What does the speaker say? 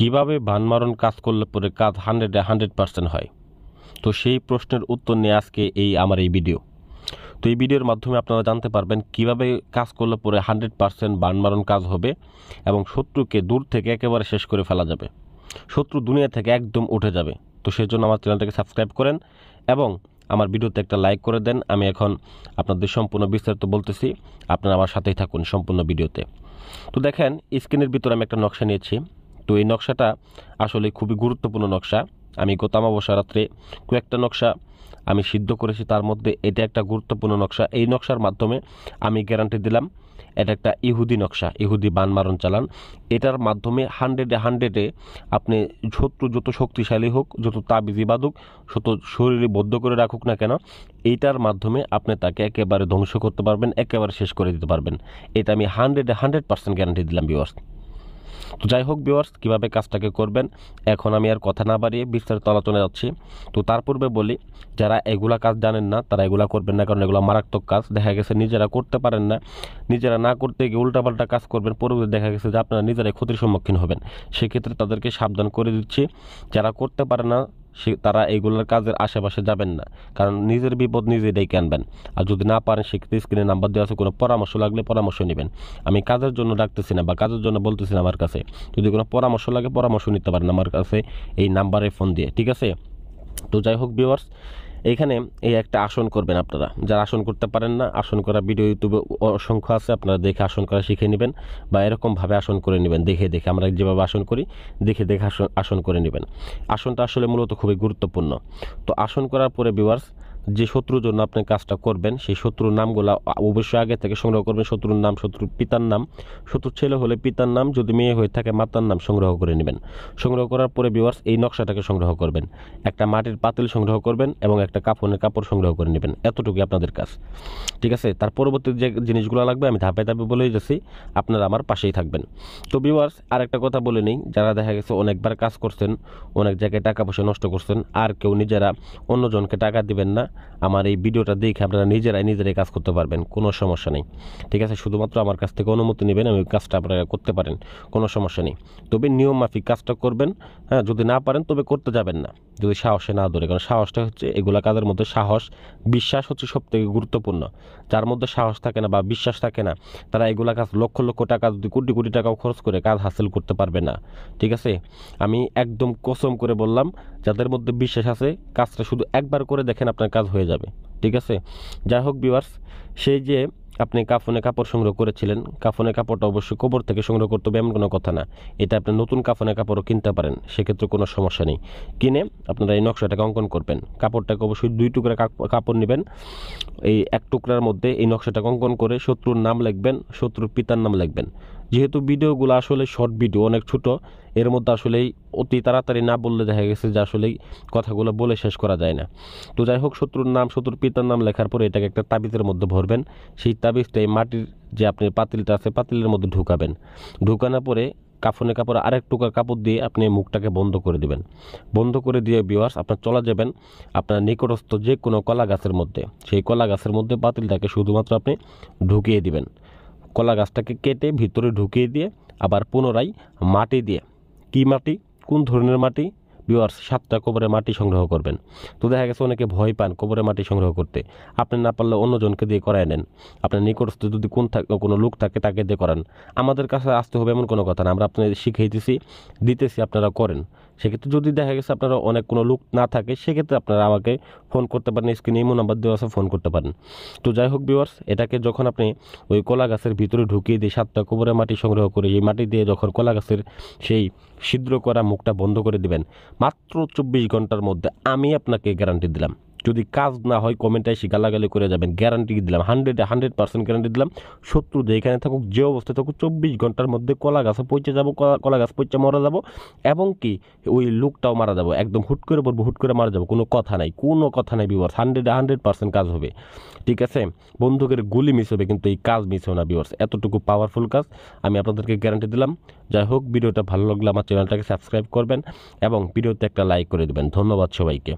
কিভাবে বানমারণ কাজ করলে পরে কাজ 100% হয়? তো সেই প্রশ্নের উত্তর নিয়ে আজকে আমার এই ভিডিও। তো এই ভিডিওর মাধ্যমে আপনারা জানতে পারবেন কিভাবে কাজ করলে পরে 100% বানমারণ কাজ হবে এবং শত্রুকে দূর থেকে একেবারে শেষ করে ফেলা যাবে। শত্রু দুনিয়া থেকে একদম উঠে যাবে। তো সেই জন্য আমার চ্যানেলটাকে সাবস্ক্রাইব করেন এবং আমার ভিডিওতে একটা লাইক করে দেন। আমি এখন আপনাদের সম্পূর্ণ বিস্তারিত বলতেছি, আপনারা আমার সাথেই থাকুন সম্পূর্ণ ভিডিওতে। তো দেখেন, স্ক্রিনের ভিতরে আমি একটা নকশা নিয়েছি। তো এই নকশাটা আসলে খুবই গুরুত্বপূর্ণ নকশা। আমি গত অমাবস্যা রাত্রে কয়েকটা নকশা আমি সিদ্ধ করেছি, তার মধ্যে এটা একটা গুরুত্বপূর্ণ নকশা। এই নকশার মাধ্যমে আমি গ্যারান্টি দিলাম এটা একটা ইহুদি নকশা, ইহুদি বানমারণ চালান। এটার মাধ্যমে 100-এ আপনি শত্রু যত শক্তিশালী হোক, যত তাবিজি বাঁধুক, যত শরীরে বদ্ধ করে রাখুক না কেন, এইটার মাধ্যমে আপনি তাকে একেবারে ধ্বংস করতে পারবেন, একেবারে শেষ করে দিতে পারবেন। এটা আমি 100% গ্যারান্টি দিলাম ভিউয়ার্স। তো যাই হোক ভিউয়ার্স, কীভাবে কাজটাকে করবেন এখন আমি আর কথা না বাড়িয়ে বিস্তারিত আলোচনা যাচ্ছি। তো তার পূর্বে বলি, যারা এগুলা কাজ জানেন না তারা এগুলা করবেন না, কারণ এগুলো মারাত্মক কাজ। দেখা গেছে নিজেরা করতে পারেন না, নিজেরা না করতে গিয়ে উল্টাপাল্টা কাজ করবেন, পরবর্তী দেখা গেছে যে আপনারা নিজেরাই ক্ষতির সম্মুখীন হবেন। সেক্ষেত্রে তাদেরকে সাবধান করে দিচ্ছি, যারা করতে পারে না তারা এইগুলোর কাজের আশেপাশে যাবেন না, কারণ নিজের বিপদ নিজেই ডেকে আনবেন। আর যদি না পারেন সেক্ষেত্রে স্ক্রিনে নাম্বার দেওয়া আছে, কোনো পরামর্শ লাগলে পরামর্শ নেবেন। আমি কাজের জন্য ডাকতেছি না বা কাজের জন্য বলতেছি না আমার কাছে। যদি কোনো পরামর্শ লাগে পরামর্শ নিতে পারেন আমার কাছে এই নাম্বারে ফোন দিয়ে, ঠিক আছে? তো যাই হোক ভিউয়ার্স, এইখানে এই একটা আসন করবেন আপনারা। যারা আসন করতে পারেন না, আসন করা ভিডিও ইউটিউবে অসংখ্য আছে, আপনারা দেখে আসন করা শিখে নেবেন বা এরকমভাবে আসন করে নেবেন। দেখে দেখে আমরা যেভাবে আসন করি দেখে দেখে আসন করে নেবেন। আসনটা আসলে মূলত খুবই গুরুত্বপূর্ণ। তো আসন করার পরে ভিউয়ার্স, যে শত্রুর জন্য আপনি কাজটা করবেন সেই শত্রুর নামগুলো অবশ্যই আগে থেকে সংগ্রহ করবেন। শত্রুর নাম, শত্রুর পিতার নাম, শত্রুর ছেলে হলে পিতার নাম, যদি মেয়ে হয়ে থাকে মাতার নাম সংগ্রহ করে নেবেন। সংগ্রহ করার পরে ভিউয়ার্স এই নকশাটাকে সংগ্রহ করবেন। একটা মাটির পাতিল সংগ্রহ করবেন এবং একটা কাফনের কাপড় সংগ্রহ করে নেবেন। এতটুকুই আপনাদের কাজ, ঠিক আছে? তার পরবর্তী যে জিনিসগুলো লাগবে আমি ধাপে ধাপে বলেই যাচ্ছি, আপনারা আমার পাশেই থাকবেন। তো ভিউয়ার্স, আরেকটা কথা বলে নিই, যারা দেখা গেছে অনেকবার কাজ করছেন, অনেক জায়গায় টাকা পয়সা নষ্ট করছেন, আর কেউ নিজেরা অন্যজনকে টাকা দিবেন না। আমার এই ভিডিওটা দেখে আপনারা নিজেরাই কাজ করতে পারবেন, কোনো সমস্যা নেই, ঠিক আছে? শুধুমাত্র আমার কাছ থেকে অনুমতি নেবেন, আমি কাজটা আপনারা করতে পারেন, কোনো সমস্যা নেই। তবে নিয়ম মাফিক কাজটা করবেন। হ্যাঁ, যদি না পারেন তবে করতে যাবেন না, যদি সাহসে না ধরে। কারণ সাহসটা হচ্ছে এগুলা কাজের মধ্যে সাহস, বিশ্বাস হচ্ছে সব থেকে গুরুত্বপূর্ণ। যার মধ্যে সাহস থাকে না বা বিশ্বাস থাকে না, তারা এগুলা কাজ লক্ষ লক্ষ টাকা, যদি কোটি কোটি টাকাও খরচ করে কাজ হাসিল করতে পারবে না, ঠিক আছে? আমি একদম কসম করে বললাম, যাদের মধ্যে বিশ্বাস আছে কাজটা শুধু একবার করে দেখেন, আপনার কাজ হয়ে যাবে, ঠিক আছে? যাই হোক ভিউয়ার্স, সেই যে আপনি কাফনে কাপড় সংগ্রহ করেছিলেন, কাফনের কাপড়টা অবশ্যই কবর থেকে সংগ্রহ করতে হবে এমন কোনো কথা না। এটা আপনি নতুন কাফনের কাপড়ও কিনতে পারেন, সেক্ষেত্রে কোনো সমস্যা নেই। কিনে আপনারা এই নকশাটাকে অঙ্কন করবেন। কাপড়টাকে অবশ্যই 2 টুকরা কাপড় নেবেন। এই 1 টুকরার মধ্যে এই নকশাটাকে অঙ্কন করে শত্রুর নাম লিখবেন, শত্রুর পিতার নাম লিখবেন। যেহেতু ভিডিওগুলো আসলে শর্ট ভিডিও, অনেক ছোট, এর মধ্যে আসলেই অতি তাড়াতাড়ি না বললে দেখা গেছে যে আসলেই কথাগুলো বলে শেষ করা যায় না। তো যাই হোক, শত্রুর নাম, শত্রুর পিতার নাম লেখার পরে এটাকে একটা তাবিজের মধ্যে ভরবেন। সেই তাবিজটা এই মাটির যে আপনি পাতিলটা আছে পাতিলের মধ্যে ঢুকাবেন। ঢুকানোর পরে কাফনের কাপড় আরেক টুকরা কাপড় দিয়ে আপনি মুখটাকে বন্ধ করে দিবেন। বন্ধ করে দিয়ে ভিউয়ার্স আপনার চলে যাবেন আপনার নিকটস্থ যে কোনো কলা গাছের মধ্যে। সেই কলা গাছের মধ্যে পাতিলটাকে শুধুমাত্র আপনি ঢুকিয়ে দিবেন। কলা গাছটাকে কেটে ভিতরে ঢুকিয়ে দিয়ে আবার পুনরায় মাটি দিয়ে, কি মাটি, কোন ধরনের মাটি ভিউয়ার্স, 7টা কবরের মাটি সংগ্রহ করবেন। তো দেখা গেছে অনেকে ভয় পান কবরের মাটি সংগ্রহ করতে, আপনি না পারলে অন্যজনকে দিয়ে করায় নেন। আপনার নিকটস্থ যদি কোনো লোক থাকে তাকে দিয়ে করান। আমাদের কাছে আসতে হবে এমন কোনো কথা না, আমরা আপনাদের শিখাইতেছি, দিতেছি, আপনারা করেন। সেক্ষেত্রে যদি দেখা গেছে আপনারা অনেক কোনো লোক না থাকে, সেক্ষেত্রে আপনারা আমাকে ফোন করতে পারেন, স্ক্রিনে ইমো নাম্বার দেওয়া আছে, ফোন করতে পারেন। তো যাই হোক ভিউয়ার্স, এটাকে যখন আপনি ওই কলা গাছের ভিতরে ঢুকিয়ে দিয়ে 7টা কবরের মাটি সংগ্রহ করে এই মাটি দিয়ে যখন কলা গাছের সেই ছিদ্র করা মুখটা বন্ধ করে দিবেন, মাত্র 24 ঘন্টার মধ্যে আমি আপনাকে গ্যারান্টি দিলাম, যদি কাজ না হয় কমেন্টে এসে গালাগালি করে যাবেন, গ্যারান্টি দিলাম, 100% গ্যারান্টি দিলাম। শত্রু যেখানে থাকুক, যে অবস্থায় থাকুক, 24 ঘন্টার মধ্যে কলা গাছে পৌঁছে যাবো, কলা গাছ পৌঁছে মারা যাবো, এবং কি ওই লোকটাও মারা যাবো, একদম হুট করে বলবো, হুট করে মারা যাবো, কোনো কথা নাই, কোনো কথা নাই ভিউয়ার্স, 100% কাজ হবে, ঠিক আছে? বন্দুকের গুলি মিস হবে কিন্তু এই কাজ মিস হবে না ভিউয়ার্স, এতটুকু পাওয়ারফুল কাজ আমি আপনাদেরকে গ্যারান্টি দিলাম। যাই হোক, ভিডিওটা ভালো লাগলে আমার চ্যানেলটাকে সাবস্ক্রাইব করবেন এবং ভিডিওতে একটা লাইক করে দেবেন। ধন্যবাদ সবাইকে।